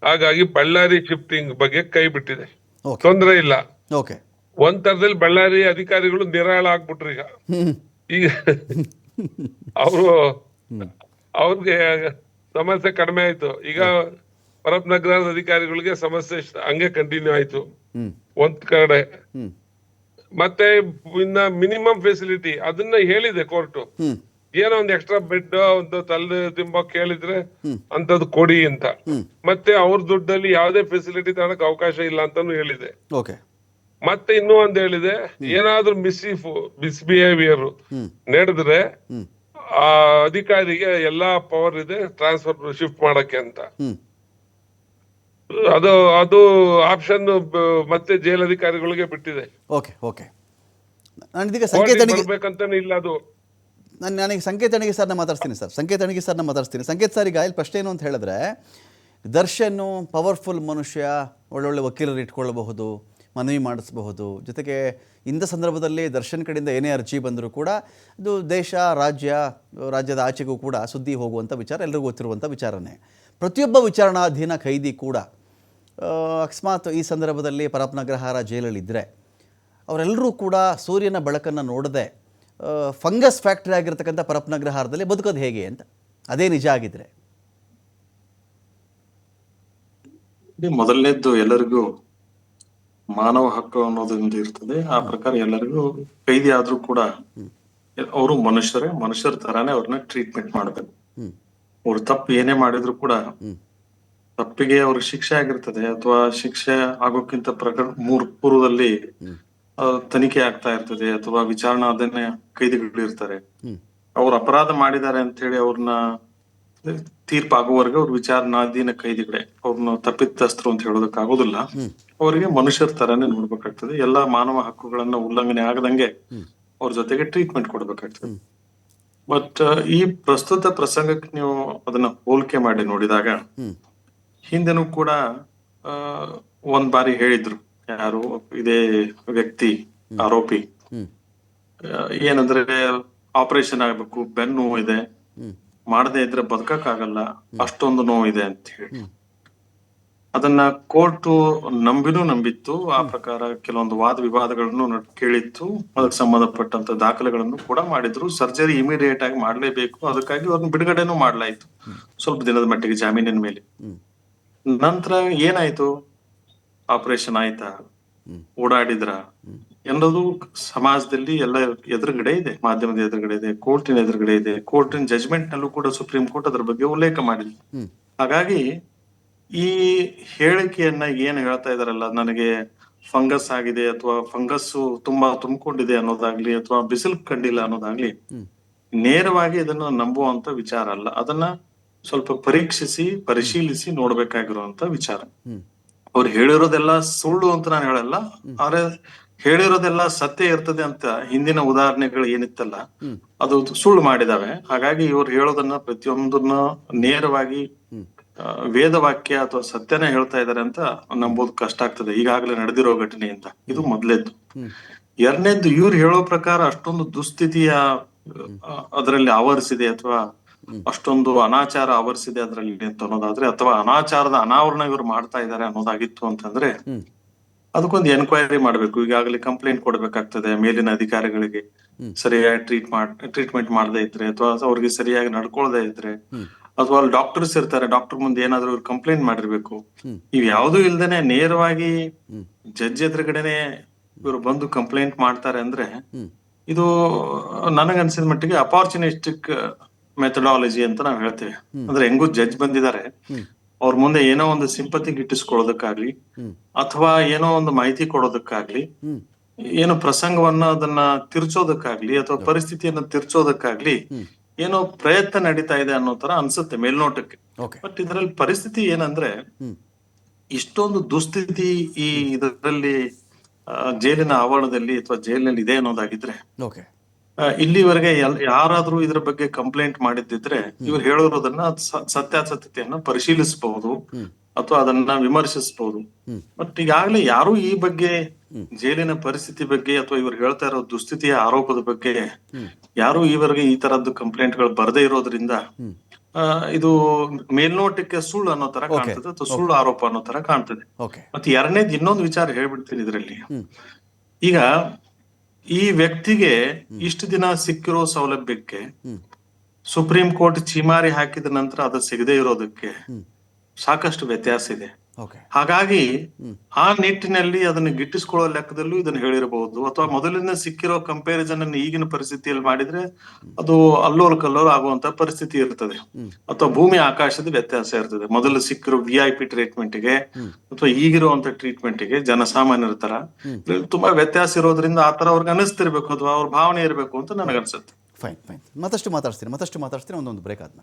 ಹಾಗಾಗಿ ಬಳ್ಳಾರಿ ಶಿಫ್ಟಿಂಗ್ ಬಗ್ಗೆ ಕೈ ಬಿಟ್ಟಿದೆ. ಓಕೆ ತೊಂದರೆ ಇಲ್ಲ. ಓಕೆ ಒಂದ್ ತರದಲ್ಲಿ ಬಳ್ಳಾರಿ ಅಧಿಕಾರಿಗಳು ನಿರಾಳ ಆಗ್ಬಿಟ್ರು ಈಗ. ಈಗ ಅವರು ಅವ್ರಿಗೆ ಸಮಸ್ಯೆ ಕಡಿಮೆ ಆಯ್ತು. ಈಗ ಪರಪ್ ನಗರದ ಅಧಿಕಾರಿಗಳಿಗೆ ಸಮಸ್ಯೆ ಹಂಗೆ ಕಂಟಿನ್ಯೂ ಆಯ್ತು ಒಂದ್ ಕಡೆ. ಮತ್ತೆ ಇನ್ನ ಮಿನಿಮಮ್ ಫೆಸಿಲಿಟಿ ಅದನ್ನ ಹೇಳಿದೆ ಕೋರ್ಟ್. ಏನೋ ಒಂದ್ ಎಕ್ಸ್ಟ್ರಾ ಬೆಡ್ ಒಂದು ತಲೆ ತಿಂಬ ಕೇಳಿದ್ರೆ ಅಂತದ್ದು ಕೊಡಿ ಅಂತ. ಮತ್ತೆ ಅವ್ರ ದುಡ್ಡಲ್ಲಿ ಯಾವ್ದೇ ಫೆಸಿಲಿಟಿ ತಗೊಳಕ್ ಅವಕಾಶ ಇಲ್ಲ ಅಂತಾನು ಹೇಳಿದೆ. ಓಕೆ ಮತ್ತೆ ಇನ್ನೂ ಒಂದ್ ಹೇಳಿದೆ, ಏನಾದ್ರೂ ಮಿಸ್ಬಿಹೇವಿಯರ್ ನಡೆದ್ರೆ ಆ ಅಧಿಕಾರಿಗೆ ಎಲ್ಲಾ ಪವರ್ ಇದೆ ಟ್ರಾನ್ಸ್ಫರ್ ಶಿಫ್ಟ್ ಮಾಡಕ್ಕೆ ಅಂತ. ಅದು ಆಪ್ಷನ್ ಮತ್ತೆ ಜೈಲ್ ಅಧಿಕಾರಿಗಳಿಗೆ ಬಿಟ್ಟಿದೆ. ಓಕೆ ಓಕೆ ನಾನಿದೀಗ ಸಂಕೇತನಿಗೆ ಬರ್ಬೇಕಂತಾನೆ ಇಲ್ಲ ಅದು. ನನಗೆ ಸಂಕೇತನಿಗೆ ಸರ್ನ ಮಾತಾಡ್ತೀನಿ ಸರ್. ಸಂಕೇತನಿಗೆ ಸರ್ನ ಮಾತಾಡ್ತೀನಿ. ಸಂಕೇತ್ ಸರ್, ಈಗ ಇಲ್ಲಿ ಪ್ರಶ್ನೆ ಏನು ಅಂತ ಹೇಳಿದ್ರೆ, ದರ್ಶನ್ ಪವರ್ಫುಲ್ ಮನುಷ್ಯ, ಒಳ್ಳೊಳ್ಳೆ ವಕೀಲರು ಇಟ್ಕೊಳ್ಳಬಹುದು, ಮನವಿ ಮಾಡಿಸಬಹುದು. ಜೊತೆಗೆ ಇಂಥ ಸಂದರ್ಭದಲ್ಲಿ ದರ್ಶನ್ ಕಡೆಯಿಂದ ಏನೇ ಅರ್ಜಿ ಬಂದರೂ ಕೂಡ ಇದು ದೇಶ ರಾಜ್ಯದ ಆಚೆಗೂ ಕೂಡ ಸುದ್ದಿ ಹೋಗುವಂಥ ವಿಚಾರ, ಎಲ್ರಿಗೂ ಗೊತ್ತಿರುವಂಥ ವಿಚಾರನೇ. ಪ್ರತಿಯೊಬ್ಬ ವಿಚಾರಣಾಧೀನ ಖೈದಿ ಕೂಡ ಅಕಸ್ಮಾತ್ ಈ ಸಂದರ್ಭದಲ್ಲಿ ಪರಪ್ ನಗರಹಾರ ಜೈಲಲ್ಲಿದ್ದರೆ ಅವರೆಲ್ಲರೂ ಕೂಡ ಸೂರ್ಯನ ಬೆಳಕನ್ನು ನೋಡದೆ ಫಂಗಸ್ ಫ್ಯಾಕ್ಟ್ರಿ ಆಗಿರ್ತಕ್ಕಂಥ ಪರಪ್ ನಗರಹಾರದಲ್ಲಿ ಬದುಕೋದು ಹೇಗೆ ಅಂತ, ಅದೇ ನಿಜ ಆಗಿದ್ರೆ? ಮೊದಲನೇದ್ದು, ಎಲ್ಲರಿಗೂ ಮಾನವ ಹಕ್ಕು ಅನ್ನೋದೊಂದು ಇರ್ತದೆ. ಆ ಪ್ರಕಾರ ಎಲ್ಲರಿಗೂ ಕೈದಿ ಆದ್ರೂ ಕೂಡ ಅವರು ಮನುಷ್ಯರ ತರಾನೇ ಅವ್ರನ್ನ ಟ್ರೀಟ್ಮೆಂಟ್ ಮಾಡ್ಬೇಕು. ಅವ್ರು ತಪ್ಪು ಏನೇ ಮಾಡಿದ್ರು ಕೂಡ ತಪ್ಪಿಗೆ ಅವ್ರಿಗೆ ಶಿಕ್ಷೆ ಆಗಿರ್ತದೆ, ಅಥವಾ ಶಿಕ್ಷೆ ಆಗೋಕ್ಕಿಂತ ಪೂರ್ವದಲ್ಲಿ ತನಿಖೆ ಆಗ್ತಾ ಇರ್ತದೆ, ಅಥವಾ ವಿಚಾರಣಾಧೀನ ಕೈದಿಗಳು ಇರ್ತಾರೆ. ಅವ್ರು ಅಪರಾಧ ಮಾಡಿದ್ದಾರೆ ಅಂತ ಹೇಳಿ ಅವ್ರನ್ನ ತೀರ್ಪು ಆಗುವವರೆಗೆ ಅವ್ರ ವಿಚಾರಣಾಧೀನ ಕೈದಿಗಳೇ. ಅವ್ರನ್ನ ತಪ್ಪಿತಸ್ಥರು ಅಂತ ಹೇಳೋದಕ್ ಆಗೋದಿಲ್ಲ. ಅವರಿಗೆ ಮನುಷ್ಯರ ತರಾನೇ ನೋಡ್ಬೇಕಾಗ್ತದೆ. ಎಲ್ಲಾ ಮಾನವ ಹಕ್ಕುಗಳನ್ನ ಉಲ್ಲಂಘನೆ ಆಗದಂಗೆ ಅವ್ರ ಜೊತೆಗೆ ಟ್ರೀಟ್ಮೆಂಟ್ ಕೊಡ್ಬೇಕಾಗ್ತದೆ. ಬಟ್ ಈ ಪ್ರಸ್ತುತ ಪ್ರಸಂಗಕ್ಕೆ ನೀವು ಅದನ್ನ ಹೋಲಿಕೆ ಮಾಡಿ ನೋಡಿದಾಗ, ಹಿಂದೆನೂ ಕೂಡ ಒಂದ್ ಬಾರಿ ಹೇಳಿದ್ರು ಯಾರು, ಇದೇ ವ್ಯಕ್ತಿ ಆರೋಪಿ, ಏನಂದ್ರೆ ಆಪರೇಷನ್ ಆಗ್ಬೇಕು, ಬೆನ್ನು ನೋವು ಇದೆ, ಮಾಡದೇ ಇದ್ರೆ ಬದುಕಕ್ ಆಗಲ್ಲ, ಅಷ್ಟೊಂದು ನೋವಿದೆ ಅಂತ ಹೇಳಿ. ಅದನ್ನ ಕೋರ್ಟ್ ನಂಬಿತ್ತು. ಆ ಪ್ರಕಾರ ಕೆಲವೊಂದು ವಾದ ವಿವಾದಗಳನ್ನು ಕೇಳಿತ್ತು. ಅದಕ್ಕೆ ಸಂಬಂಧಪಟ್ಟಂತ ದಾಖಲೆಗಳನ್ನು ಕೂಡ ಮಾಡಿದ್ರು. ಸರ್ಜರಿ ಇಮಿಡಿಯೇಟ್ ಆಗಿ ಮಾಡ್ಲೇಬೇಕು, ಅದಕ್ಕಾಗಿ ಅವ್ರನ್ನ ಬಿಡುಗಡೆನೂ ಮಾಡ್ಲಾಯ್ತು ಸ್ವಲ್ಪ ದಿನದ ಮಟ್ಟಿಗೆ ಜಾಮೀನಿನ ಮೇಲೆ. ನಂತರ ಏನಾಯ್ತು? ಆಪರೇಷನ್ ಆಯ್ತಾ, ಓಡಾಡಿದ್ರ ಎಲ್ಲದು ಸಮಾಜದಲ್ಲಿ ಎಲ್ಲ ಎದುರುಗಡೆ ಇದೆ, ಮಾಧ್ಯಮದ ಎದುರುಗಡೆ ಇದೆ, ಕೋರ್ಟಿನ ಎದುರುಗಡೆ ಇದೆ. ಕೋರ್ಟಿನ ಜಜ್ಮೆಂಟ್ ನಲ್ಲೂ ಕೂಡ ಸುಪ್ರೀಂ ಕೋರ್ಟ್ ಅದ್ರ ಬಗ್ಗೆ ಉಲ್ಲೇಖ ಮಾಡಿದೆ. ಹಾಗಾಗಿ ಈ ಹೇಳಿಕೆಯನ್ನ ಏನ್ ಹೇಳ್ತಾ ಇದಾರಲ್ಲ, ನನಗೆ ಫಂಗಸ್ ಆಗಿದೆ ಅಥವಾ ಫಂಗಸ್ ತುಂಬಾ ತುಂಬಿಕೊಂಡಿದೆ ಅನ್ನೋದಾಗ್ಲಿ, ಅಥವಾ ಬಿಸಿಲು ಕಂಡಿಲ್ಲ ಅನ್ನೋದಾಗ್ಲಿ, ನೇರವಾಗಿ ಇದನ್ನ ನಂಬುವಂತ ವಿಚಾರ ಅಲ್ಲ. ಅದನ್ನ ಸ್ವಲ್ಪ ಪರಿಶೀಲಿಸಿ ನೋಡ್ಬೇಕಾಗಿರುವಂತ ವಿಚಾರ. ಅವ್ರು ಹೇಳಿರೋದೆಲ್ಲ ಸುಳ್ಳು ಅಂತ ನಾನು ಹೇಳಲ್ಲ, ಆದ್ರೆ ಹೇಳಿರೋದೆಲ್ಲ ಸತ್ಯ ಇರ್ತದೆ ಅಂತ ಹಿಂದಿನ ಉದಾಹರಣೆಗಳು ಏನಿತ್ತಲ್ಲ ಅದು ಸುಳ್ಳು ಮಾಡಿದಾವೆ. ಹಾಗಾಗಿ ಇವ್ರು ಹೇಳೋದನ್ನ ಪ್ರತಿಯೊಂದನ್ನ ನೇರವಾಗಿ ವೇದವಾಕ್ಯ ಅಥವಾ ಸತ್ಯನೇ ಹೇಳ್ತಾ ಇದಾರೆ ಅಂತ ನಂಬೋದು ಕಷ್ಟ ಆಗ್ತದೆ, ಈಗಾಗಲೇ ನಡೆದಿರೋ ಘಟನೆಯಿಂದ. ಇದು ಮೊದಲೇದ್ದು. ಎರಡನೇದ್ದು, ಇವ್ರು ಹೇಳೋ ಪ್ರಕಾರ ಅಷ್ಟೊಂದು ದುಸ್ಥಿತಿಯ ಅದರಲ್ಲಿ ಆವರಿಸಿದೆ, ಅಥವಾ ಅಷ್ಟೊಂದು ಅನಾಚಾರ ಆವರಿಸಿದೆ ಅದರಲ್ಲಿ ಅಂತ ಅನ್ನೋದಾದ್ರೆ, ಅಥವಾ ಅನಾಚಾರದ ಅನಾವರಣ ಇವ್ರು ಮಾಡ್ತಾ ಇದಾರೆ ಅನ್ನೋದಾಗಿತ್ತು ಅಂತಂದ್ರೆ, ಅದಕ್ಕೊಂದು ಎನ್ಕ್ವೈರಿ ಮಾಡ್ಬೇಕು. ಈಗಾಗಲೇ ಕಂಪ್ಲೇಂಟ್ ಕೊಡ್ಬೇಕಾಗ್ತದೆ ಮೇಲಿನ ಅಧಿಕಾರಿಗಳಿಗೆ. ಸರಿಯಾಗಿ ಟ್ರೀಟ್ಮೆಂಟ್ ಮಾಡದೇ ಇದ್ರೆ, ಅಥವಾ ಅವ್ರಿಗೆ ಸರಿಯಾಗಿ ನಡ್ಕೊಳ್ದೇ ಇದ್ರೆ, ಅಥವಾ ಅಲ್ಲಿ ಡಾಕ್ಟರ್ಸ್ ಇರ್ತಾರೆ, ಡಾಕ್ಟರ್ ಮುಂದೆ ಏನಾದ್ರು ಇವ್ರು ಕಂಪ್ಲೇಂಟ್ ಮಾಡಿರ್ಬೇಕು. ಇವ್ ಯಾವ್ದು ಇಲ್ದೇನೆ ನೇರವಾಗಿ ಜಡ್ಜ್ ಎದುರುಗಡೆನೆ ಇವ್ರು ಬಂದು ಕಂಪ್ಲೇಂಟ್ ಮಾಡ್ತಾರೆ ಅಂದ್ರೆ, ಇದು ನನಗನ್ಸಿದ ಮಟ್ಟಿಗೆ ಅಪಾರ್ಚುನಿಸ್ಟಿಕ್ ಮೆಥಡಾಲಜಿ ಅಂತ ನಾವ್ ಹೇಳ್ತೇವೆ. ಅಂದ್ರೆ ಹೆಂಗೂ ಜಡ್ಜ್ ಬಂದಿದ್ದಾರೆ, ಅವ್ರ ಮುಂದೆ ಏನೋ ಒಂದು ಸಿಂಪತಿ ಗಿಟ್ಟಿಸ್ಕೊಳ್ಳೋದಕ್ಕಾಗ್ಲಿ, ಅಥವಾ ಏನೋ ಒಂದು ಮಾಹಿತಿ ಕೊಡೋದಕ್ಕಾಗ್ಲಿ, ಏನೋ ಪ್ರಸಂಗವನ್ನ ಅದನ್ನ ತಿರ್ಚೋದಕ್ಕಾಗ್ಲಿ, ಅಥವಾ ಪರಿಸ್ಥಿತಿಯನ್ನ ತಿರ್ಚೋದಕ್ಕಾಗ್ಲಿ ಏನೋ ಪ್ರಯತ್ನ ನಡೀತಾ ಇದೆ ಅನ್ನೋ ತರ ಅನ್ಸುತ್ತೆ ಮೇಲ್ನೋಟಕ್ಕೆ. ಬಟ್ ಇದ್ರಲ್ಲಿ ಪರಿಸ್ಥಿತಿ ಏನಂದ್ರೆ, ಇಷ್ಟೊಂದು ದುಸ್ಥಿತಿ ಈ ಇದರಲ್ಲಿ ಜೈಲಿನ ಆವರಣದಲ್ಲಿ ಅಥವಾ ಜೈಲಿನಲ್ಲಿ ಇದೆ ಅನ್ನೋದಾಗಿದ್ರೆ, ಇಲ್ಲಿವರೆಗೆ ಯಾರಾದ್ರೂ ಇದ್ರ ಬಗ್ಗೆ ಕಂಪ್ಲೇಂಟ್ ಮಾಡಿದ್ದಿದ್ರೆ ಇವ್ರು ಹೇಳಿರೋದನ್ನ ಸತ್ಯಾಸತ್ಯತೆಯನ್ನ ಪರಿಶೀಲಿಸಬಹುದು, ಅಥವಾ ಅದನ್ನ ವಿಮರ್ಶಿಸಬಹುದು. ಬಟ್ ಈಗಾಗಲೇ ಯಾರು ಈ ಬಗ್ಗೆ, ಜೈಲಿನ ಪರಿಸ್ಥಿತಿ ಬಗ್ಗೆ ಅಥವಾ ಇವ್ರು ಹೇಳ್ತಾ ಇರೋ ದುಸ್ಥಿತಿಯ ಆರೋಪದ ಬಗ್ಗೆ ಯಾರು ಈವರೆಗೆ ಈ ತರದ್ದು ಕಂಪ್ಲೇಂಟ್ ಗಳು ಬರದೇ ಇರೋದ್ರಿಂದ ಇದು ಮೇಲ್ನೋಟಕ್ಕೆ ಸುಳ್ಳು ಅನ್ನೋ ತರ ಕಾಣ್ತದೆ ಅಥವಾ ಸುಳ್ಳು ಆರೋಪ ಅನ್ನೋ ತರ ಕಾಣ್ತದೆ. ಓಕೆ. ಮತ್ತೆ ಎರಡನೇದು ಇನ್ನೊಂದು ವಿಚಾರ ಹೇಳ್ಬಿಡ್ತೀನಿ ಇದರಲ್ಲಿ. ಈಗ ಈ ವ್ಯಕ್ತಿಗೆ ಇಷ್ಟು ದಿನ ಸಿಕ್ಕಿರೋ ಸೌಲಭ್ಯಕ್ಕೆ ಸುಪ್ರೀಂ ಕೋರ್ಟ್ ಚೀಮಾರಿ ಹಾಕಿದ ನಂತರ ಅದು ಸಿಗದೆ ಇರೋದಕ್ಕೆ ಸಾಕಷ್ಟು ವ್ಯತ್ಯಾಸ ಇದೆ. ಓಕೆ. ಹಾಗಾಗಿ ಆ ನಿಟ್ಟಿನಲ್ಲಿ ಅದನ್ನ ಗಿಟ್ಟಿಸ್ಕೊಳ್ಳೋ ಲೆಕ್ಕದಲ್ಲೂ ಇದನ್ನ ಹೇಳಿರಬಹುದು, ಅಥವಾ ಮೊದಲಿಂದ ಸಿಕ್ಕಿರೋ ಕಂಪ್ಯಾರಿಸನ್ ಅನ್ನು ಈಗಿನ ಪರಿಸ್ಥಿತಿಯಲ್ಲಿ ಮಾಡಿದ್ರೆ ಅದು ಅಲ್ಲೋಲ ಕಲ್ಲೋಲ ಆಗುವಂತ ಪರಿಸ್ಥಿತಿ ಇರ್ತದೆ, ಅಥವಾ ಭೂಮಿ ಆಕಾಶದ ವ್ಯತ್ಯಾಸ ಇರ್ತದೆ. ಮೊದಲು ಸಿಕ್ಕಿರೋ VIP ಟ್ರೀಟ್ಮೆಂಟ್ಗೆ ಅಥವಾ ಈಗಿರುವಂತ ಟ್ರೀಟ್ಮೆಂಟ್ಗೆ ಜನಸಾಮಾನ್ಯರ ತರ ತುಂಬಾ ವ್ಯತ್ಯಾಸ ಇರೋದ್ರಿಂದ ಆ ತರ ಅವ್ರಿಗೆ ಅನಿಸ್ತಿರ್ಬೇಕು ಅಥವಾ ಅವ್ರ ಭಾವನೆ ಇರಬೇಕು ಅಂತ ನನಗನ್ಸುತ್ತೆ. ಫೈನ್. ಮತ್ತಷ್ಟು ಮಾತಾಡ್ತೀನಿ ಒಂದೊಂದು ಬ್ರೇಕ್ ಆದ್ಮೇಲೆ.